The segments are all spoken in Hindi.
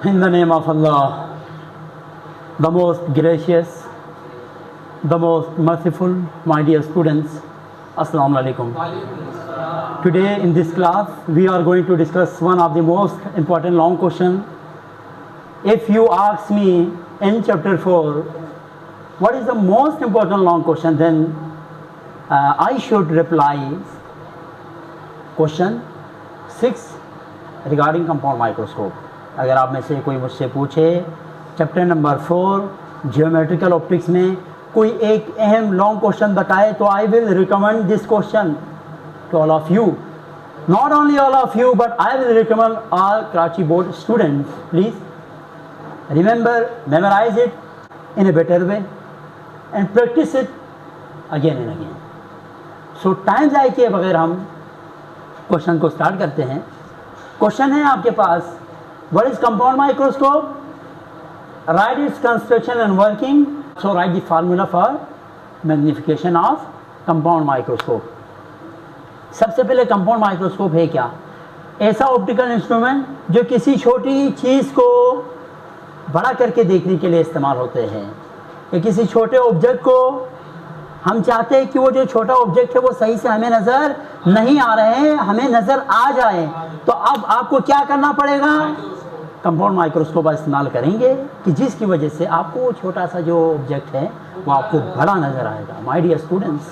In the name of Allah, the most gracious, the most merciful, my dear students, Assalamu alaikum. Today in this class, we are going to discuss one of the most important long question. If you ask me in chapter 4, what is the most important long question, then I should reply question 6 regarding compound microscope. अगर आप में से कोई मुझसे पूछे चैप्टर नंबर 4 जियोमेट्रिकल ऑप्टिक्स में कोई एक अहम लॉन्ग क्वेश्चन बताए तो I will recommend this question to all of you. Not only all of you but I will recommend all Karachi board students. Please remember, memorise it in a better way and practise it again and again. So time ज़ाय किए बगैर हम क्वेश्चन को स्टार्ट करते हैं. क्वेश्चन है आपके पास, what is compound microscope? Write its construction and working. So write the formula for magnification of compound microscope. सबसे पहले कंपाउंड माइक्रोस्कोप है क्या? ऐसा ऑप्टिकल इंस्ट्रूमेंट जो किसी छोटी चीज़ को बड़ा करके देखने के लिए इस्तेमाल होते हैं, या किसी छोटे ऑब्जेक्ट को हम चाहते हैं कि वो जो छोटा ऑब्जेक्ट है वो सही से हमें नज़र नहीं आ रहे हैं, हमें नज़र आ जाए, तो अब आपको क्या करना पड़ेगा? कंपाउंड माइक्रोस्कोप का इस्तेमाल करेंगे कि जिसकी वजह से आपको वो छोटा सा जो ऑब्जेक्ट है वो आपको बड़ा नज़र आएगा. माय डियर स्टूडेंट्स,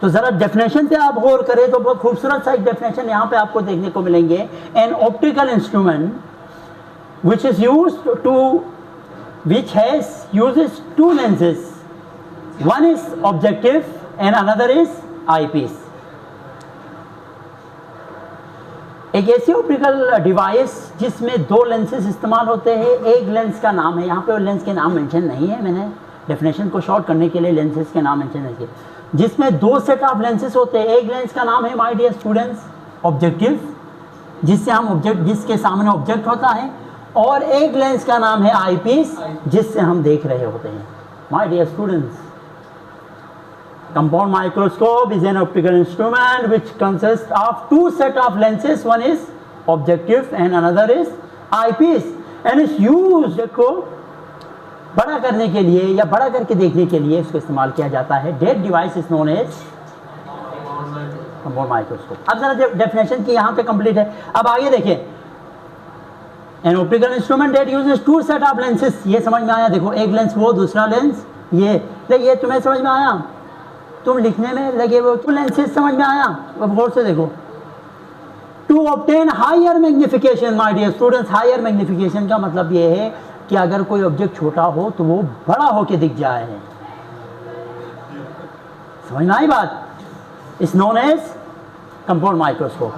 तो ज़रा डेफिनेशन पे आप गौर करें तो बहुत खूबसूरत सा एक डेफिनेशन यहाँ पे आपको देखने को मिलेंगे. An optical instrument which is used to which uses two lenses. One is objective and another is eyepiece. एक ऐसी ऑप्टिकल डिवाइस जिसमें दो लेंसेज इस्तेमाल होते हैं. एक लेंस का नाम है, यहाँ पे लेंस के नाम मेंशन नहीं है, मैंने डेफिनेशन को शॉर्ट करने के लिए लेंसेज के नाम मेंशन नहीं किए. जिसमें दो सेट ऑफ लेंसेज होते हैं. एक लेंस का नाम है माय डियर स्टूडेंट्स ऑब्जेक्टिव, जिससे हम ऑब्जेक्ट, जिसके सामने ऑब्जेक्ट होता है, और एक लेंस का नाम है आई पीस, जिससे हम देख रहे होते हैं. My dear students, compound microscope is an optical instrument which consist of two set of lenses. One is objective and another is eye piece, and is used को बड़ा करने के लिए या बड़ा करके देखने के लिए इसको इस्तेमाल किया जाता है. That device is known as compound microscope. अब जरा डेफिनेशन की यहाँ पे कंप्लीट है. अब आगे देखें, an optical instrument that uses two set of lenses. ये समझ में आया? देखो, एक लेंस वो, दूसरा लेंस ये तुम्हें समझ में आया? तुम लिखने में लगे वो टू लेंसेज समझ में आया? अब गौर से देखो. To obtain higher magnification. My dear students, higher magnification का मतलब ये है कि अगर कोई ऑब्जेक्ट छोटा हो तो वो बड़ा होके दिख जाए. समझ में आई बात? Is known as compound microscope.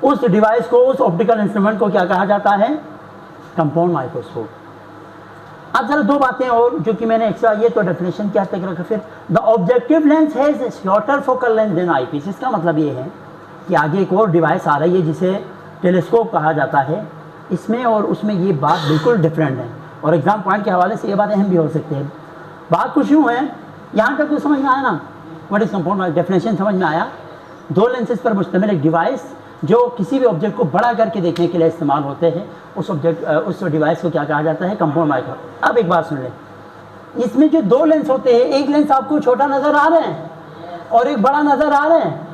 उस डिवाइस को, उस ऑप्टिकल इंस्ट्रूमेंट को क्या कहा जाता है? Compound microscope. अब जरा दो बातें और जो कि मैंने एक्स्ट्रा, ये तो डेफिनेशन क्या तक रखा. फिर the objective lens has shorter focal length than eye piece. इसका मतलब ये है कि आगे एक और डिवाइस आ रही है जिसे टेलीस्कोप कहा जाता है. इसमें और उसमें ये बात बिल्कुल डिफरेंट है, और एग्जाम पॉइंट के हवाले से ये बात अहम भी हो सकती है. बात कुछ यूँ है, यहाँ तक तो समझ में आया ना? What is compound? डेफिनेशन समझ में आया? दो लेंसेज पर मुश्तमिल एक डिवाइस जो किसी भी ऑब्जेक्ट को बड़ा करके देखने के लिए इस्तेमाल होते हैं, उस डिवाइस को क्या कहा जाता है? Compound microscope. अब एक बात सुन ले, इसमें जो दो लेंस होते हैं, एक लेंस आपको छोटा नज़र आ रहे हैं और एक बड़ा नज़र आ रहे हैं.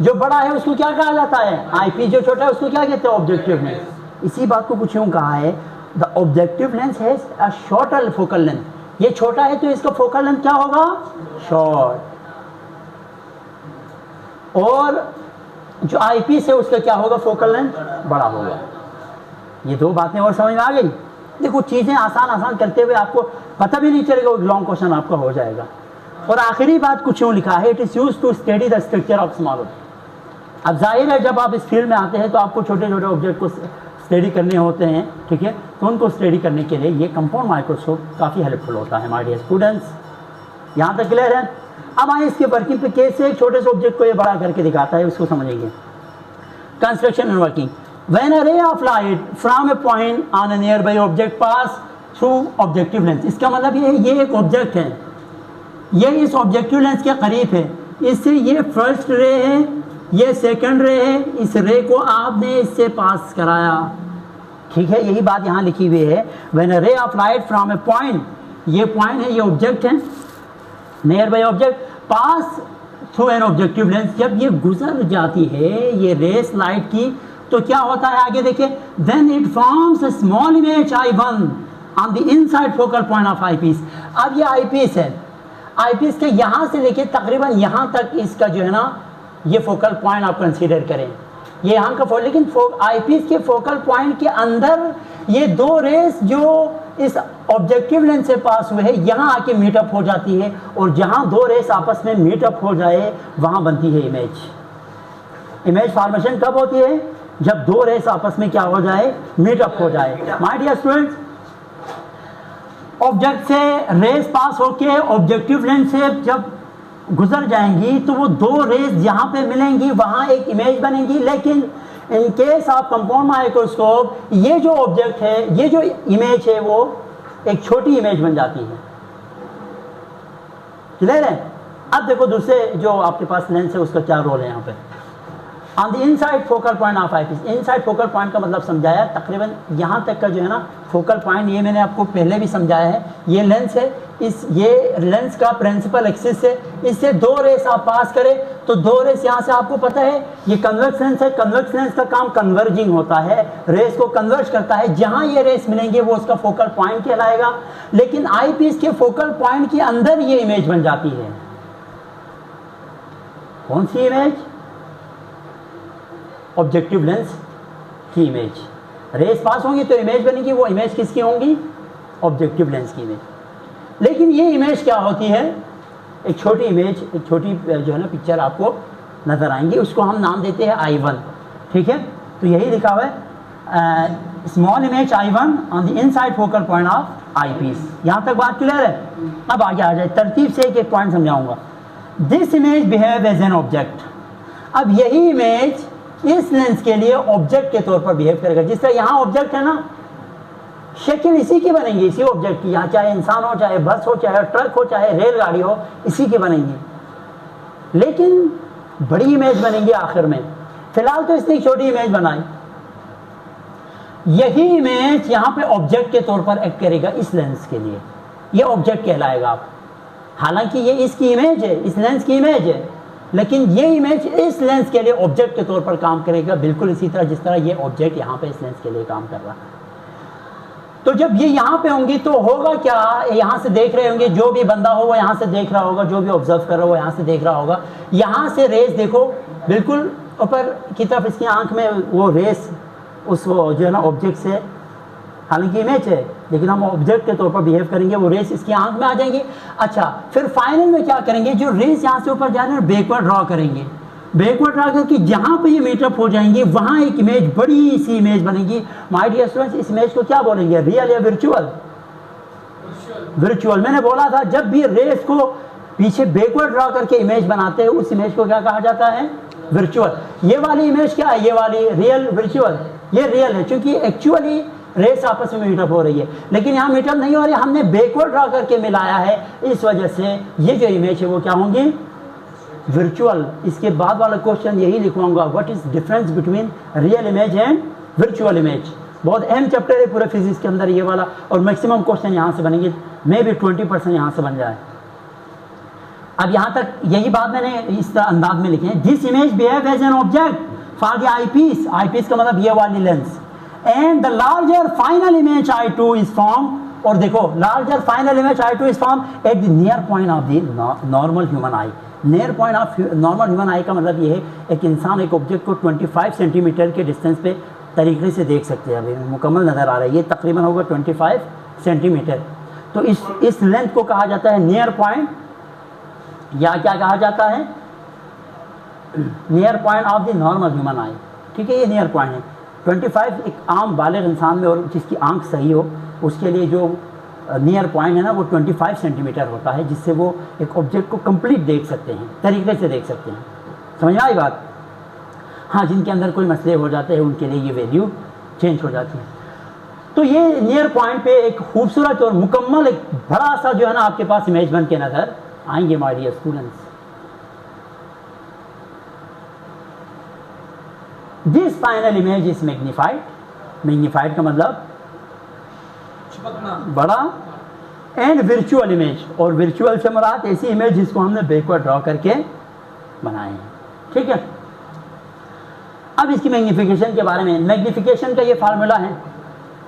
जो बड़ा है उसको क्या कहा जाता है? आई पीस. जो छोटा है उसको क्या कहते हैं? Objective lens. इसी बात को कुछ यूँ कहा है, the objective lens has a shorter focal length. ये छोटा है तो इसका फोकल लेंथ क्या होगा? शॉर्ट. और जो आई पीस है उसका क्या होगा? फोकल लेंथ बड़ा होगा. ये दो बातें और समझ में आ गई? देखो, चीज़ें आसान करते हुए आपको पता भी नहीं चलेगा, लॉन्ग क्वेश्चन आपका हो जाएगा. और आखिरी बात कुछ यूँ लिखा है, it is used to study the structure of small object. अब जाहिर है जब आप इस फील्ड में आते हैं तो आपको छोटे छोटे ऑब्जेक्ट को स्टडी करने होते हैं, ठीक है? तो उनको स्टडी करने के लिए ये कंपाउंड माइक्रोस्कोप काफ़ी हेल्पफुल होता है. माय डियर स्टूडेंट्स, यहाँ तक क्लियर है? अब आए इसके वर्किंग पे. कैसे एक छोटे से ऑब्जेक्ट को ये बड़ा करके दिखाता है, उसको समझेंगे. Construction and working. When a ray of light from A point on A near by object pass through objective lens. इसका मतलब ये एक ऑब्जेक्ट है, ये इस ऑब्जेक्टिव लेंस के करीब है. इससे ये फर्स्ट रे है, ये सेकंड रे है. इस रे को आपने इससे पास कराया, ठीक है, यही बात यहाँ लिखी हुई है। When a ray of light from A point, ये पॉइंट है, ये ऑब्जेक्ट है, near by object pass through an objective lens, जब ये गुजर जाती है ये रेस लाइट की, तो क्या होता है आगे देखिए, then it forms a small image I1 on the inside focal point of eye piece. अब ये आई पीस है, आई पीस के यहाँ से लेके तकरीबन यहाँ तक इसका जो है ना ये फोकल पॉइंट आप कंसीडर करें, ये यहाँ का लेकिन आई पीस के फोकल पॉइंट के अंदर ये दो रेस जो इस ऑब्जेक्टिव लेंस से पास हुए हैं यहाँ आके मीटअप हो जाती है, और जहाँ दो रेस आपस में मीटअप हो जाए वहाँ बनती है इमेज। इमेज फॉर्मेशन कब होती है? जब दो रेस आपस में क्या हो जाए, मीटअप हो जाए। माय डियर स्टूडेंट्स, ऑब्जेक्ट से रेस पास होके ऑब्जेक्टिव लेंस से जब गुजर जाएंगी तो वो दो रेस जहाँ पे मिलेंगी वहाँ एक इमेज बनेगी, लेकिन in case of compound microscope ये जो ऑब्जेक्ट है, ये जो इमेज है वो एक छोटी इमेज बन जाती है। क्लियर है? अब देखो दूसरे जो आपके पास लेंस है उसका क्या रोल है यहाँ पे। On the inside focal point of eye piece, inside focal point का मतलब समझाया, तकरीबन यहाँ तक का जो है ना फोकल पॉइंट, ये मैंने आपको पहले भी समझाया है। ये लेंस है, ये लेंस का प्रिंसिपल एक्सिस है, इससे दो रेस आप पास करें तो दो रेस यहाँ से आपको पता है ये कन्वर्स लेंस है, कन्वर्स लेंस का काम कन्वर्जिंग होता है, रेस को कन्वर्ज करता है, जहाँ ये रेस मिलेंगे वो उसका फोकल पॉइंट कहलाएगा। लेकिन आई पीस के फोकल पॉइंट के अंदर ये इमेज बन जाती है। कौन सी इमेज? ऑब्जेक्टिव लेंस की इमेज। रेस पास होंगी तो इमेज बनेगी, वो इमेज किसकी होंगी? ऑब्जेक्टिव लेंस की इमेज। लेकिन ये इमेज क्या होती है? एक छोटी इमेज, एक छोटी जो है ना पिक्चर आपको नजर आएंगी, उसको हम नाम देते हैं I1। ठीक है, तो यही लिखा हुआ है small image I1 on the inside focal point of eye piece. यहाँ तक बात क्लियर है? अब आगे आ जाए, तरतीब से एक एक पॉइंट समझाऊंगा। This image behave as an object. अब यही इमेज इस लेंस के लिए ऑब्जेक्ट के तौर पर बिहेव करेगा। जिस तरह यहाँ ऑब्जेक्ट है ना, शक्ल इसी की बनेगी, इसी ऑब्जेक्ट की, यहाँ चाहे इंसान हो, चाहे बस हो, चाहे ट्रक हो, चाहे रेलगाड़ी हो, इसी की बनेगी, लेकिन बड़ी इमेज बनेगी आखिर में। फिलहाल तो इसने छोटी इमेज बनाई, यही इमेज यहाँ पे ऑब्जेक्ट के तौर पर एक्ट करेगा इस लेंस के लिए, ये ऑब्जेक्ट कहलाएगा आप। हालांकि ये इसकी इमेज है, इस लेंस की इमेज है, लेकिन ये इमेज इस लेंस के लिए ऑब्जेक्ट के तौर पर काम करेगा, बिल्कुल इसी तरह जिस तरह ये ऑब्जेक्ट यहाँ पे इस लेंस के लिए काम कर रहा है। तो जब ये यहाँ पे होंगी तो होगा क्या, यहाँ से देख रहे होंगे, जो भी बंदा हो वो यहाँ से देख रहा होगा, जो भी ऑब्जर्व कर रहा हो वो यहाँ से देख रहा होगा। यहाँ से रेस देखो बिल्कुल ऊपर की तरफ इसकी आंख में वो रेस उस वो जो है ना ऑब्जेक्ट से, हालांकि इमेज है लेकिन हम ऑब्जेक्ट के तौर पर बिहेव करेंगे, वो रेस इसकी आंख में आ जाएंगे। अच्छा, फिर फाइनल में क्या करेंगे, जो रेस यहाँ से ऊपर जा रहे हैं बैकवर्ड ड्रॉ करेंगे, बैकवर्ड ड्रॉ करके जहाँ पे ये मीटअप हो जाएंगे वहाँ एक इमेज, बड़ी सी इमेज बनेगी। माय डियर स्टूडेंट्स, इस इमेज को क्या बोलेंगे, रियल या वर्चुअल? वर्चुअल। मैंने बोला था जब भी रेस को पीछे बैकवर्ड ड्रॉ करके इमेज बनाते हैं उस इमेज को क्या कहा जाता है, वर्चुअल। ये वाली इमेज क्या है, ये वाली रियल, वर्चुअल। ये रियल है क्योंकि एक्चुअली रेस आपस में मीटअप हो रही है, लेकिन यहाँ मीटअप नहीं हो रही, हमने बैकवर्ड ड्रॉ करके मिलाया है, इस वजह से ये जो इमेज है वो क्या होंगी, वर्चुअल। इसके बाद वाला क्वेश्चन यही लिखवाऊंगा, what is difference between real image and virtual image. बहुत अहम चैप्टर है पूरे फिजिक्स के अंदर ये वाला, और मैक्सिमम क्वेश्चन यहाँ से बनेंगे, मे भी 20% यहाँ से बन जाए। अब यहाँ तक यही बात मैंने इस अंदाज में लिखी है, this image behave as an object for the eye piece. Eye piece का मतलब ये वाली lens, and the larger final image I2 is form. और देखो larger final image I2 is form at the near point of the normal human eye. Near point of normal human eye का मतलब ये है एक इंसान एक ऑब्जेक्ट को 25 सेंटीमीटर के डिस्टेंस पे तरीके से देख सकते हैं। अभी मुकम्मल नज़र आ रहा है, ये तकरीबन होगा 25 सेंटीमीटर। तो इस लेंथ को कहा जाता है नियर पॉइंट, या क्या कहा जाता है, near point of the normal human आई। ठीक है, ये नियर पॉइंट है। 25 एक आम बालिग इंसान में और जिसकी आंख सही हो उसके लिए जो नियर पॉइंट है ना वो 25 सेंटीमीटर होता है, जिससे वो एक ऑब्जेक्ट को कंप्लीट देख सकते हैं, तरीके से देख सकते हैं। समझ आई बात? हाँ, जिनके अंदर कोई मसले हो जाते हैं उनके लिए ये वैल्यू चेंज हो जाती है। तो ये नियर पॉइंट पे एक खूबसूरत और मुकम्मल एक बड़ा सा जो है ना आपके पास इमेज बन के नजर आएंगे my dear students. This final image is magnified magnified का मतलब चिपकना। बड़ा, एंड वर्चुअल इमेज, और वर्चुअल से मुराद ऐसी इमेज जिसको हमने बैकवर्ड ड्रॉ करके बनाए हैं, ठीक है। अब इसकी मैग्नीफिकेशन के बारे में, मैग्नीफिकेशन का ये फार्मूला है,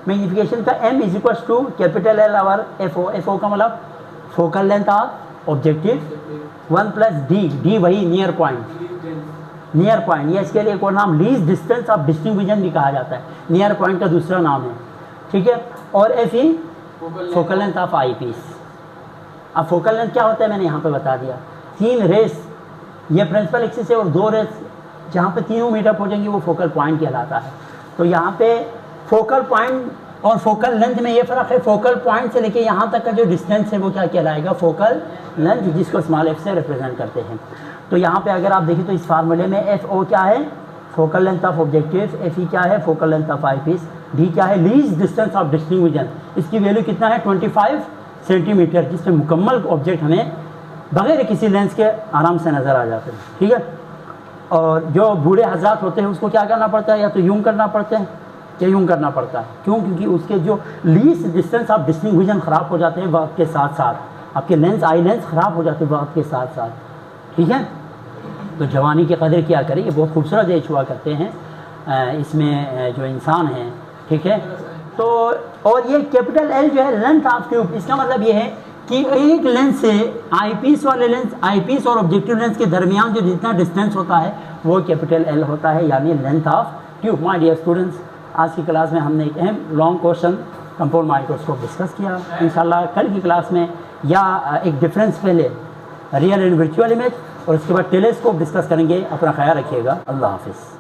मैग्नीफिकेशन का m is equal to capital L over FO का मतलब focal length of objective 1 plus d वही नियर पॉइंट, ये इसके लिए एक और नाम लीस्ट डिस्टेंस ऑफ डिस्टिंग्विजन भी कहा जाता है, नियर पॉइंट का दूसरा नाम है, ठीक है। और FE focal length of eye piece. अब फोकल लेंथ क्या होता है मैंने यहाँ पे बता दिया, 3 रेस, ये प्रिंसिपल एक्सिस है, और 2 रेस जहाँ पे तीनों मीटर पहुँचेंगी वो फोकल पॉइंट कहलाता है। तो यहाँ पे फोकल पॉइंट और फोकल लेंथ में ये फ़र्क है, फोकल पॉइंट से लेके यहाँ तक का जो डिस्टेंस है वो क्या कहलाएगा, फोकल लेंथ, जिसको स्मॉल f से रिप्रेजेंट करते हैं। तो यहाँ पे अगर आप देखें तो इस फार्मूले में FO क्या है, focal length of objective, FE क्या है, focal length of eye piece, D क्या है, लीस्ट डिस्टेंस ऑफ डिस्टिंग्विजन, इसकी वैल्यू कितना है 25 सेंटीमीटर, जिसमें मुकम्मल ऑब्जेक्ट हमें बगैर किसी लेंस के आराम से नज़र आ जाते हैं, ठीक है। और जो बूढ़े हजरात होते हैं उसको क्या करना पड़ता है, या तो यूं करना पड़ता है या यूं करना पड़ता है, क्यों, क्योंकि उसके जो लीस्ट डिस्टेंस ऑफ डिस्टिंग्विजन ख़राब हो जाते हैं वक्त के साथ साथ, आपके लेंस आई लेंस ख़राब हो जाते हैं वक्त के साथ साथ, ठीक है। तो जवानी की कदर क्या करें, ये बहुत खूबसूरत एज हुआ करते हैं इसमें जो इंसान हैं, ठीक है। तो और ये कैपिटल L जो है लेंथ ऑफ ट्यूब, इसका मतलब ये है कि एक लेंस से आईपीस वाले लेंस, आईपीस और ऑब्जेक्टिव लेंस के दरमियान जो जितना डिस्टेंस होता है वो कैपिटल L होता है, यानी length of tube. My dear students, आज की क्लास में हमने एक अहम long question compound microscope discuss किया। इंशाल्लाह कल की क्लास में या एक डिफरेंस पहले रियल एंड वर्चुअल इमेज और उसके बाद टेलीस्कोप डिस्कस करेंगे। अपना ख्याल रखिएगा। अल्लाह हाफिज़।